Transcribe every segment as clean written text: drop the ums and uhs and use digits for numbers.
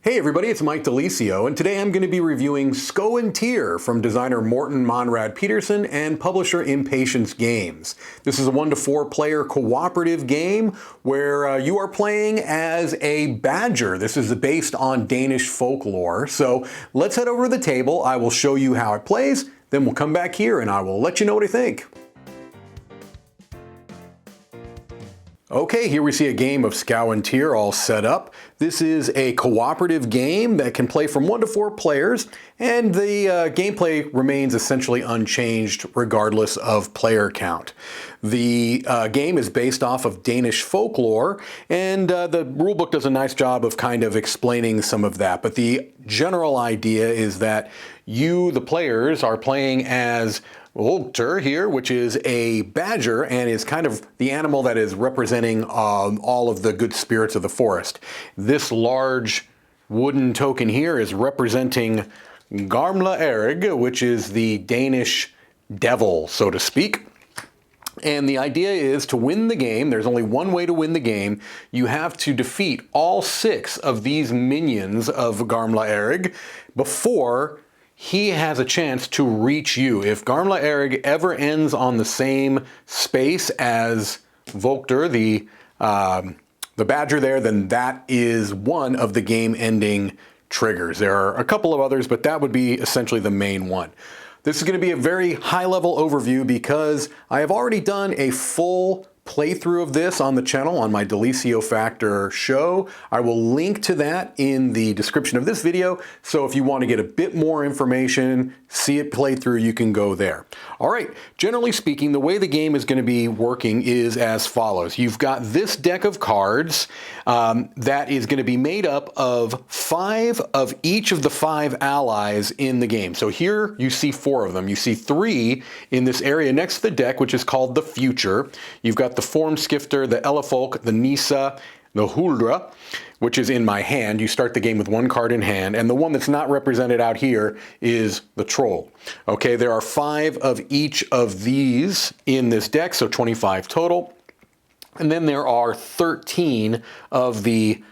Hey everybody, it's Mike DiLisio, and today I'm going to be reviewing Skoventyr from designer Morten Monrad Peterson and publisher Impatience Games. This is a 1 to 4 player cooperative game where you are playing as a badger. This is based on Danish folklore. So let's head over to the table. I will show you how it plays, then we'll come back here and I will let you know what I think. Okay, here we see a game of Skoventyr all set up. This is a cooperative game that can play from 1 to 4 players, and the gameplay remains essentially unchanged regardless of player count. The game is based off of Danish folklore, and the rulebook does a nice job of kind of explaining some of that. But the general idea is that you, the players, are playing as Skoventyr here, which is a badger and is kind of the animal that is representing all of the good spirits of the forest. This large wooden token here is representing Gamla Erig, which is the Danish devil, so to speak. And the idea is to win the game. There's only one way to win the game. You have to defeat all 6 of these minions of Gamla Erig before he has a chance to reach you. If Gamla Erig ever ends on the same space as Skoventyr, the badger there, then that is one of the game-ending triggers. There are a couple of others, but that would be essentially the main one. This is going to be a very high-level overview because I have already done a full playthrough of this on the channel on my DiLisio Factor show. I will link to that in the description of this video, so if you want to get a bit more information, see it play through, you can go there. All right, generally speaking, the way the game is going to be working is as follows. You've got this deck of cards that is going to be made up of 5 of each of the 5 allies in the game. So here you see 4 of them. You see 3 in this area next to the deck, which is called the future. You've got the Formskifter, the Elefolk, the Nisa, the Huldra, which is in my hand. You start the game with 1 card in hand, and the one that's not represented out here is the Troll. Okay, there are 5 of each of these in this deck, so 25 total. And then there are 13 of the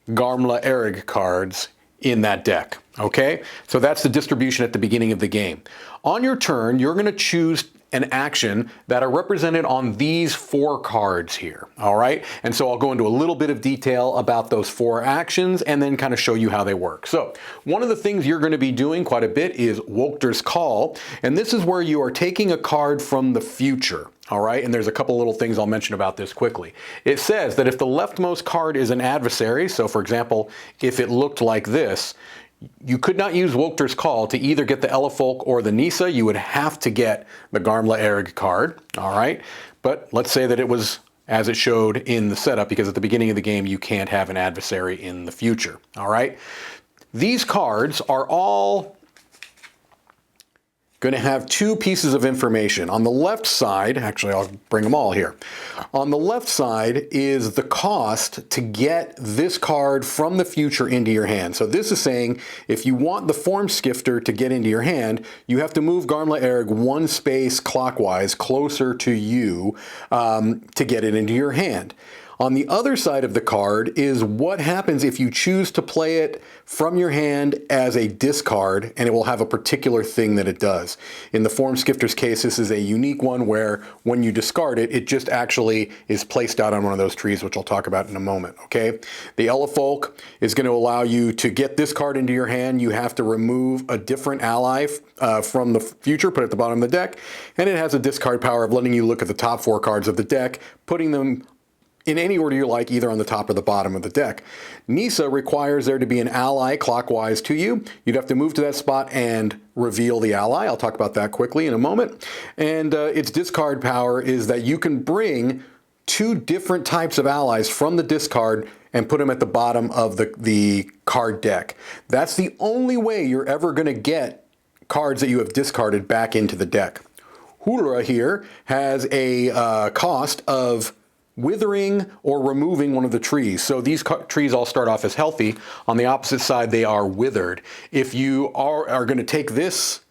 Gamla Erig cards in that deck. Okay, so that's the distribution at the beginning of the game. On your turn, you're going to choose an action that are represented on these 4 cards here, all right? And so I'll go into a little bit of detail about those 4 actions and then kind of show you how they work. So one of the things you're going to be doing quite a bit is Skoventyrs Call, and this is where you are taking a card from the future. All right, and there's a couple little things I'll mention about this quickly. It says that if the leftmost card is an adversary, so for example, if it looked like this, you could not use Skoventyrs Call to either get the Elefolk or the Nisa. You would have to get the Gamla Erig card, all right? But let's say that it was as it showed in the setup, because at the beginning of the game, you can't have an adversary in the future, all right? These cards are all going to have 2 pieces of information. On the left side, actually I'll bring them all here. On the left side is the cost to get this card from the future into your hand. So this is saying if you want the Formskifter to get into your hand, you have to move Gamla Erig 1 space clockwise closer to you to get it into your hand. On the other side of the card is what happens if you choose to play it from your hand as a discard, and it will have a particular thing that it does. In the Formskifter's case, this is a unique one where when you discard it, it just actually is placed out on one of those trees, which I'll talk about in a moment, okay? The Elefolk is going to allow you to get this card into your hand. You have to remove a different ally from the future, put it at the bottom of the deck, and it has a discard power of letting you look at the top 4 cards of the deck, putting them in any order you like, either on the top or the bottom of the deck. Nisa requires there to be an ally clockwise to you. You'd have to move to that spot and reveal the ally. I'll talk about that quickly in a moment. And its discard power is that you can bring 2 different types of allies from the discard and put them at the bottom of the card deck. That's the only way you're ever going to get cards that you have discarded back into the deck. Huldra here has a cost of withering or removing one of the trees. So these trees all start off as healthy. On the opposite side, they are withered. If you are going to take this,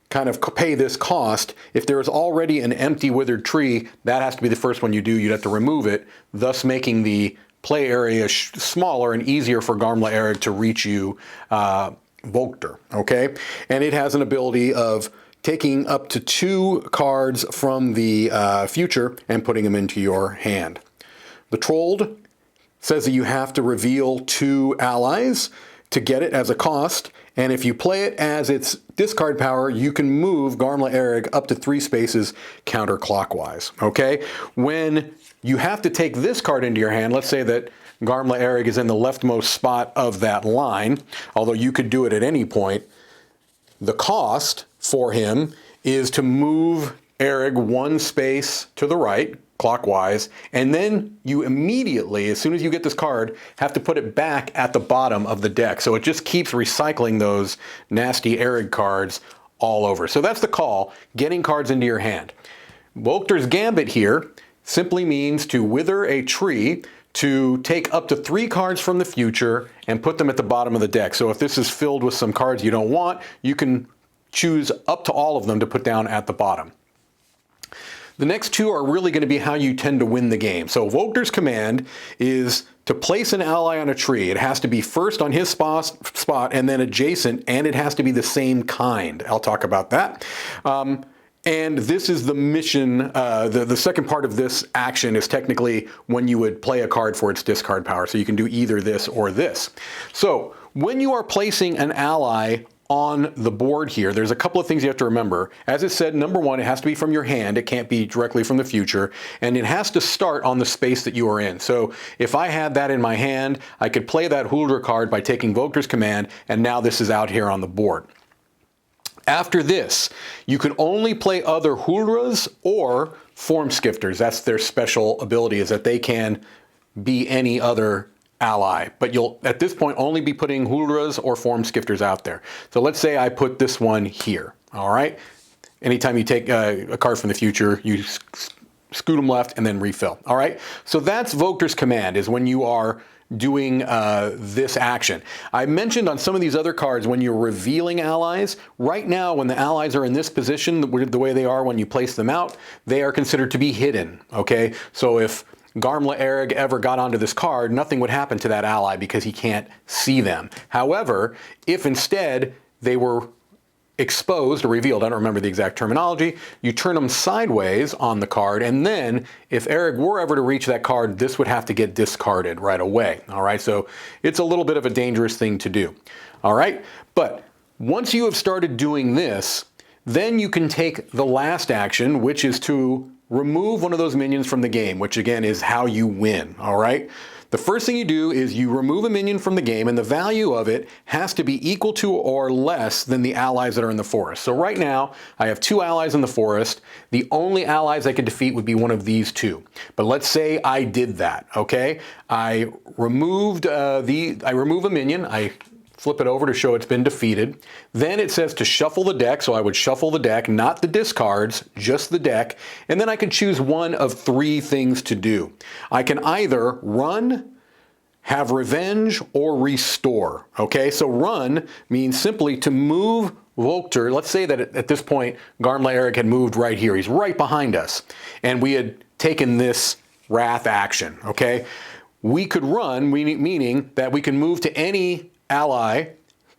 kind of pay this cost, if there is already an empty withered tree, that has to be the first one you do. You'd have to remove it, thus making the play area smaller and easier for Garmla Erig to reach you, Volkter, okay? And it has an ability of taking up to 2 cards from the future and putting them into your hand. The Trolled says that you have to reveal 2 allies to get it as a cost, and if you play it as its discard power, you can move Garmla Erig up to 3 spaces counterclockwise, okay? When you have to take this card into your hand, let's say that Garmla Erig is in the leftmost spot of that line, although you could do it at any point, the cost for him is to move Erig 1 space to the right, clockwise, and then you immediately, as soon as you get this card, have to put it back at the bottom of the deck. So it just keeps recycling those nasty Erig cards all over. So that's the call, getting cards into your hand. Volkter's Gambit here simply means to wither a tree to take up to 3 cards from the future and put them at the bottom of the deck. So if this is filled with some cards you don't want, you can choose up to all of them to put down at the bottom. The next 2 are really going to be how you tend to win the game. So Volkter's command is to place an ally on a tree. It has to be first on his spot and then adjacent, and it has to be the same kind. I'll talk about that. And this is the mission. The second part of this action is technically when you would play a card for its discard power. So you can do either this or this. So when you are placing an ally on the board here, there's a couple of things you have to remember. As it said, number 1, it has to be from your hand. It can't be directly from the future. And it has to start on the space that you are in. So if I had that in my hand, I could play that Huldra card by taking Volkter's command, and now this is out here on the board. After this, you can only play other Huldras or Formskifters. That's their special ability, is that they can be any other ally. But you'll, at this point, only be putting Huldras or Formskifters out there. So let's say I put this one here, all right? Anytime you take a card from the future, you scoot them left and then refill, all right? So that's Volkter's command, is when you are doing this action. I mentioned on some of these other cards when you're revealing allies, right now when the allies are in this position, the way they are when you place them out, they are considered to be hidden, okay? So if Garmla Erig ever got onto this card, nothing would happen to that ally because he can't see them. However, if instead they were exposed or revealed, I don't remember the exact terminology, you turn them sideways on the card, and then if Erig were ever to reach that card, this would have to get discarded right away. All right, so it's a little bit of a dangerous thing to do. All right, but once you have started doing this, then you can take the last action, which is to remove one of those minions from the game, which again is how you win. All right. The first thing you do is you remove a minion from the game, and the value of it has to be equal to or less than the allies that are in the forest. So right now, I have 2 allies in the forest. The only allies I could defeat would be one of these 2. But let's say I did that, okay? I remove a minion. I flip it over to show it's been defeated. Then it says to shuffle the deck, so I would shuffle the deck, not the discards, just the deck, and then I can choose one of 3 things to do. I can either run, have revenge, or restore, okay? So run means simply to move Volkter. Let's say that at this point, Garmla Erig had moved right here. He's right behind us, and we had taken this Wrath action, okay? We could run, meaning that we can move to any ally,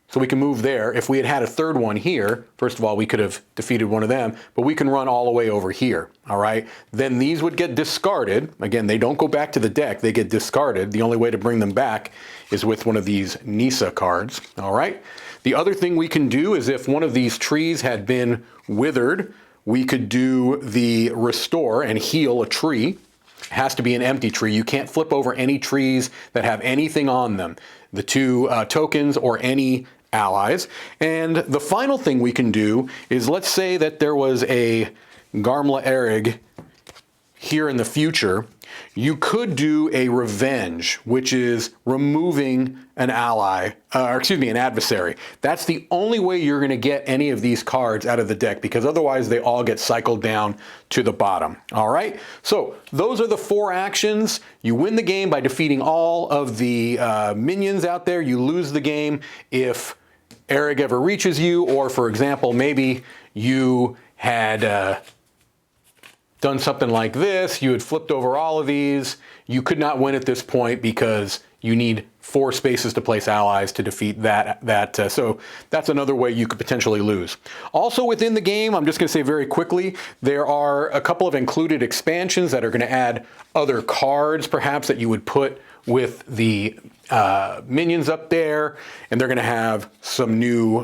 so we can move there. If we had had a third one here, first of all, we could have defeated one of them, but we can run all the way over here, all right? Then these would get discarded. Again, they don't go back to the deck, they get discarded. The only way to bring them back is with one of these Nisa cards, all right? The other thing we can do is if one of these trees had been withered, we could do the restore and heal a tree. It has to be an empty tree. You can't flip over any trees that have anything on them. The 2 tokens or any allies. And the final thing we can do is, let's say that there was a Garmla Erig here in the future. You could do a revenge, which is removing an ally, an adversary. That's the only way you're going to get any of these cards out of the deck, because otherwise they all get cycled down to the bottom. All right, so those are the 4 actions. You win the game by defeating all of the minions out there. You lose the game if Erig ever reaches you, or for example, maybe you had done something like this, you had flipped over all of these, you could not win at this point because you need 4 spaces to place allies to defeat that. So that's another way you could potentially lose. Also within the game, I'm just going to say very quickly, there are a couple of included expansions that are going to add other cards perhaps that you would put with the minions up there, and they're going to have some new,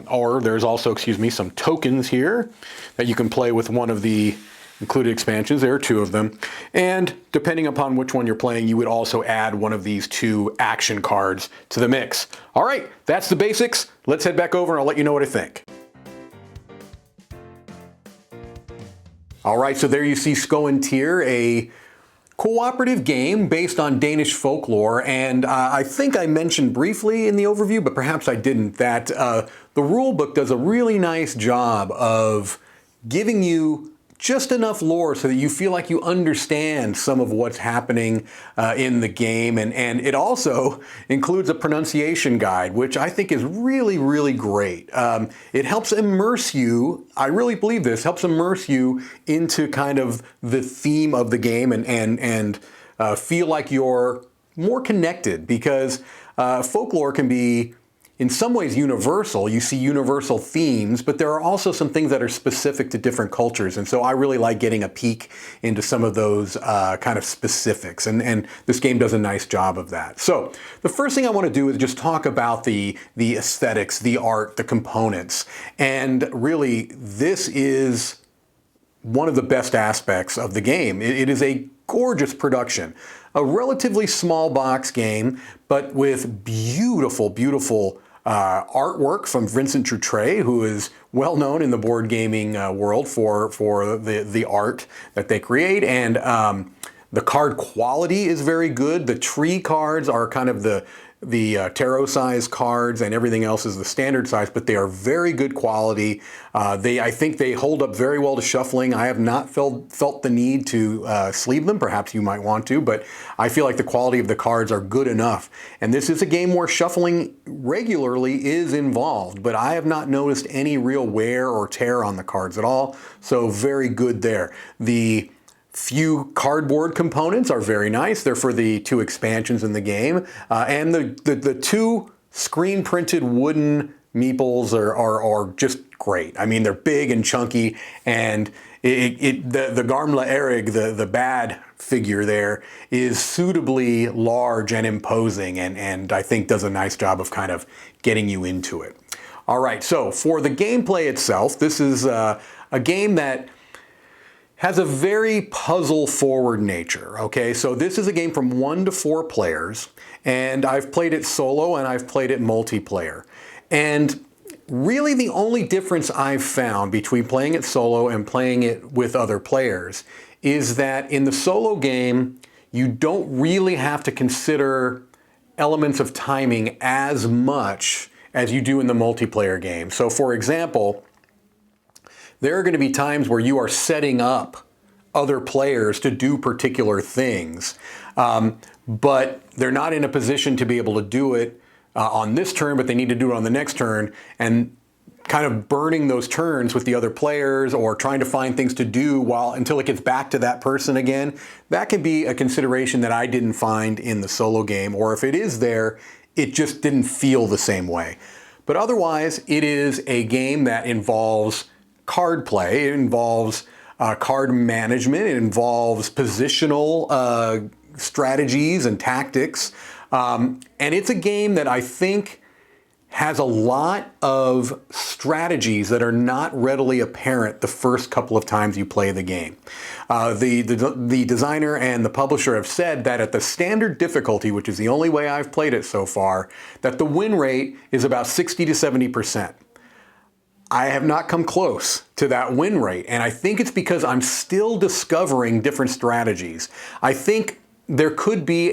or there's also, excuse me, some tokens here that you can play with one of the included expansions. There are 2 of them, and depending upon which one you're playing, you would also add one of these 2 action cards to the mix. All right, that's the basics. Let's head back over and I'll let you know what I think. All right, so there you see Skoventyr, a cooperative game based on Danish folklore, and I think I mentioned briefly in the overview, but perhaps I didn't, that the rulebook does a really nice job of giving you just enough lore so that you feel like you understand some of what's happening in the game, and it also includes a pronunciation guide, which I think is really, really great. It helps immerse you, I really believe this, helps immerse you into kind of the theme of the game and feel like you're more connected, because folklore can be in some ways universal. You see universal themes, but there are also some things that are specific to different cultures. And so I really like getting a peek into some of those kind of specifics. And this game does a nice job of that. So the first thing I want to do is just talk about the aesthetics, the art, the components. And really, this is one of the best aspects of the game. It is a gorgeous production. A relatively small box game, but with beautiful, beautiful artwork from Vincent Trutre, who is well known in the board gaming world for the art that they create. And the card quality is very good. The tree cards are kind of the tarot size cards, and everything else is the standard size, but they are very good quality. I think they hold up very well to shuffling. I have not felt the need to sleeve them. Perhaps you might want to, but I feel like the quality of the cards are good enough. And this is a game where shuffling regularly is involved, but I have not noticed any real wear or tear on the cards at all. So very good there. The few cardboard components are very nice. They're for the 2 expansions in the game. And the 2 screen printed wooden meeples are just great. I mean, they're big and chunky, and the Garmla Erig, the bad figure there, is suitably large and imposing, and I think does a nice job of kind of getting you into it. All right, so for the gameplay itself, this is a game that has a very puzzle-forward nature, okay? So this is a game from 1 to 4 players, and I've played it solo and I've played it multiplayer. And really the only difference I've found between playing it solo and playing it with other players is that in the solo game, you don't really have to consider elements of timing as much as you do in the multiplayer game. So for example, there are going to be times where you are setting up other players to do particular things, but they're not in a position to be able to do it on this turn, but they need to do it on the next turn, and kind of burning those turns with the other players or trying to find things to do until it gets back to that person again. That can be a consideration that I didn't find in the solo game, or if it is there, it just didn't feel the same way. But otherwise, it is a game that involves card play, it involves card management, it involves positional strategies and tactics, and it's a game that I think has a lot of strategies that are not readily apparent the first couple of times you play the game. The designer and the publisher have said that at the standard difficulty, which is the only way I've played it so far, that the win rate is about 60 to 70%. I have not come close to that win rate, and I think it's because I'm still discovering different strategies. I think there could be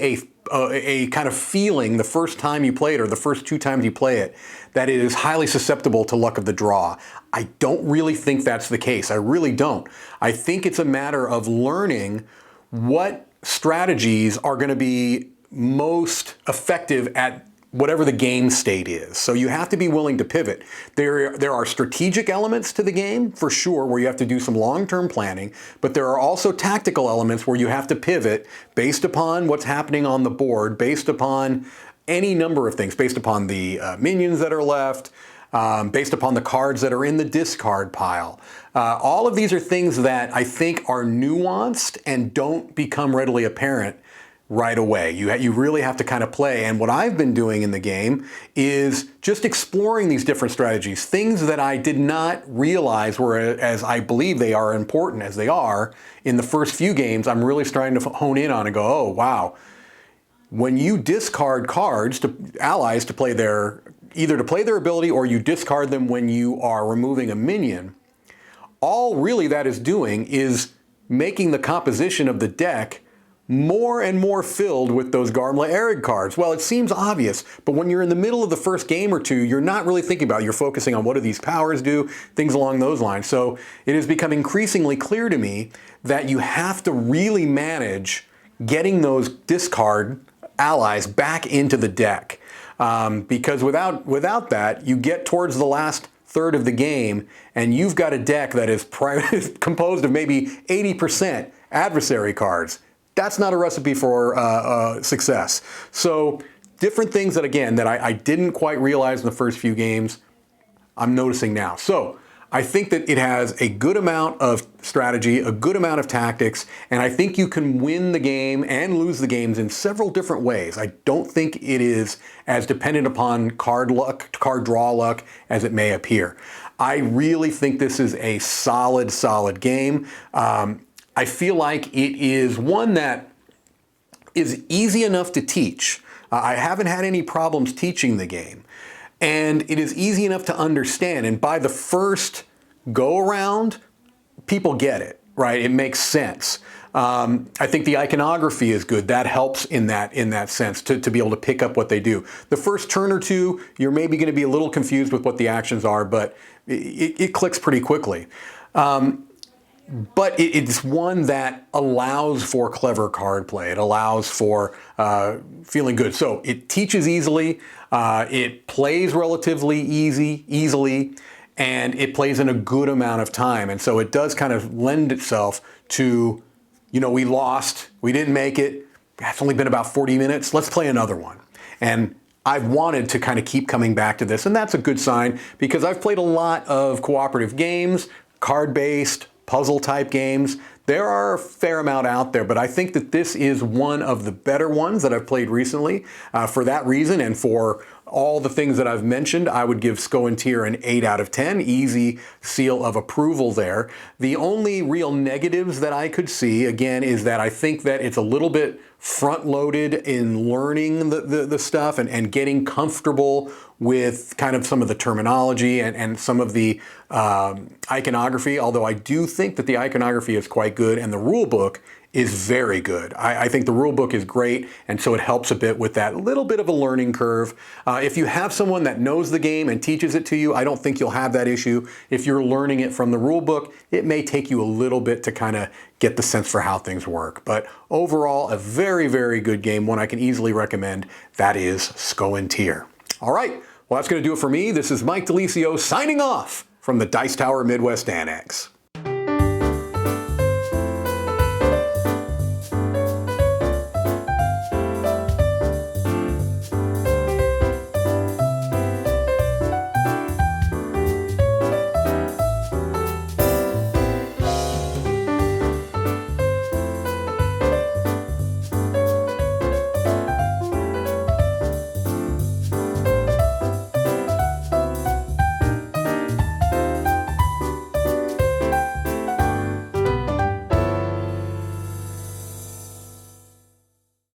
a kind of feeling the first time you play it or the first 2 times you play it that it is highly susceptible to luck of the draw. I don't really think that's the case. I really don't. I think it's a matter of learning what strategies are going to be most effective at whatever the game state is. So you have to be willing to pivot. There are strategic elements to the game, for sure, where you have to do some long-term planning, but there are also tactical elements where you have to pivot based upon what's happening on the board, based upon any number of things, based upon the minions that are left, based upon the cards that are in the discard pile. All of these are things that I think are nuanced and don't become readily apparent right away. You really have to kind of play. And what I've been doing in the game is just exploring these different strategies, things that I did not realize were as I believe they are important as they are in the first few games. I'm really starting to hone in on and go, oh, wow. When you discard cards to allies to play either to play their ability or you discard them when you are removing a minion, all really that is doing is making the composition of the deck more and more filled with those Garmla Arid cards. Well, it seems obvious, but when you're in the middle of the first game or two, you're not really thinking about it. You're focusing on what do these powers do, things along those lines. So it has become increasingly clear to me that you have to really manage getting those discard allies back into the deck. Because without that, you get towards the last third of the game and you've got a deck that is composed of maybe 80% adversary cards. That's not a recipe for success. So different things that, again, that I didn't quite realize in the first few games, I'm noticing now. So I think that it has a good amount of strategy, a good amount of tactics, and I think you can win the game and lose the games in several different ways. I don't think it is as dependent upon card draw luck as it may appear. I really think this is a solid game. I feel like it is one that is easy enough to teach. I haven't had any problems teaching the game. And it is easy enough to understand. And by the first go around, people get it, right? It makes sense. I think the iconography is good. That helps in that sense to be able to pick up what they do. The first turn or two, you're maybe going to be a little confused with what the actions are, but it clicks pretty quickly. But it's one that allows for clever card play. It allows for feeling good. So it teaches easily, it plays relatively easily, and it plays in a good amount of time. And so it does kind of lend itself to, we lost, we didn't make it, it's only been about 40 minutes, let's play another one. And I've wanted to kind of keep coming back to this, and that's a good sign because I've played a lot of cooperative games, card-based, puzzle-type games. There are a fair amount out there, but I think that this is one of the better ones that I've played recently. For that reason and for all the things that I've mentioned, I would give Skoventyr an 8 out of 10. Easy seal of approval there. The only real negatives that I could see, again, is that I think that it's a little bit front-loaded in learning the stuff and getting comfortable with kind of some of the terminology and some of the iconography, although I do think that the iconography is quite good and the rule book is very good. I think the rule book is great, and so it helps a bit with that little bit of a learning curve. If you have someone that knows the game and teaches it to you, I don't think you'll have that issue. If you're learning it from the rule book, it may take you a little bit to kind of get the sense for how things work. But overall, a very good game, one I can easily recommend. That is Skoventyr. All right, well, that's going to do it for me. This is Mike DiLisio signing off from the Dice Tower Midwest Annex.